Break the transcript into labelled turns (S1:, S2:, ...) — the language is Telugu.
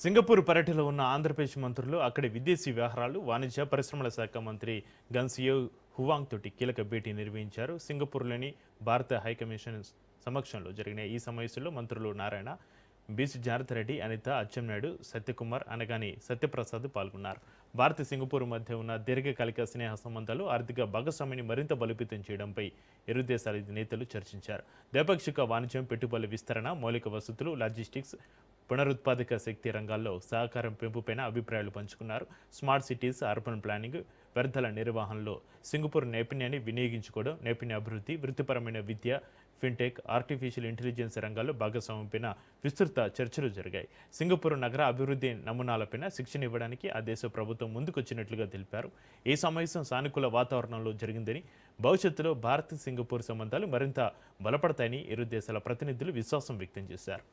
S1: సింగపూర్ పర్యటనలో ఉన్న ఆంధ్రప్రదేశ్ మంత్రులు అక్కడి విదేశీ వ్యవహారాలు, వాణిజ్య పరిశ్రమల శాఖ మంత్రి గన్సియో హువాంగ్ తోటి కీలక భేటీ నిర్వహించారు. సింగపూర్లోని భారత హైకమిషన్ సమక్షంలో జరిగిన ఈ సమావేశంలో మంత్రులు నారాయణ, బీసీ జానకిరెడ్డి, అనిత, అచ్చెన్నాయుడు, సత్యకుమార్, అనగాని సత్యప్రసాద్ పాల్గొన్నారు. భారత్ సింగపూర్ మధ్య ఉన్న దీర్ఘకాలిక స్నేహ సంబంధాలు, ఆర్థిక భాగస్వామ్యాన్ని మరింత బలోపేతం చేయడంపై ఇరు దేశాల నేతలు చర్చించారు. ద్వైపాక్షిక వాణిజ్యం, పెట్టుబడుల విస్తరణ, మౌలిక వసతులు, లాజిస్టిక్స్, పునరుత్పాదక శక్తి రంగాల్లో సహకారం పెంపుపైన అభిప్రాయాలు పంచుకున్నారు. స్మార్ట్ సిటీస్, అర్బన్ ప్లానింగ్, వ్యర్థాల నిర్వహణలో సింగపూర్ నైపుణ్యాన్ని వినియోగించుకోవడం, నైపుణ్య అభివృద్ధి, వృత్తిపరమైన విద్య, ఫిన్టెక్, ఆర్టిఫిషియల్ ఇంటెలిజెన్స్ రంగాల్లో భాగస్వామ్యంపైన విస్తృత చర్చలు జరిగాయి. సింగపూర్ నగర అభివృద్ధి నమూనాలపైన శిక్షణ ఇవ్వడానికి ఆ దేశ ప్రభుత్వం ముందుకొచ్చినట్లుగా తెలిపారు. ఈ సమావేశం సానుకూల వాతావరణంలో జరిగిందని, భవిష్యత్తులో భారత్ సింగపూర్ సంబంధాలు మరింత బలపడతాయని ఇరు దేశాల ప్రతినిధులు విశ్వాసం వ్యక్తం చేశారు.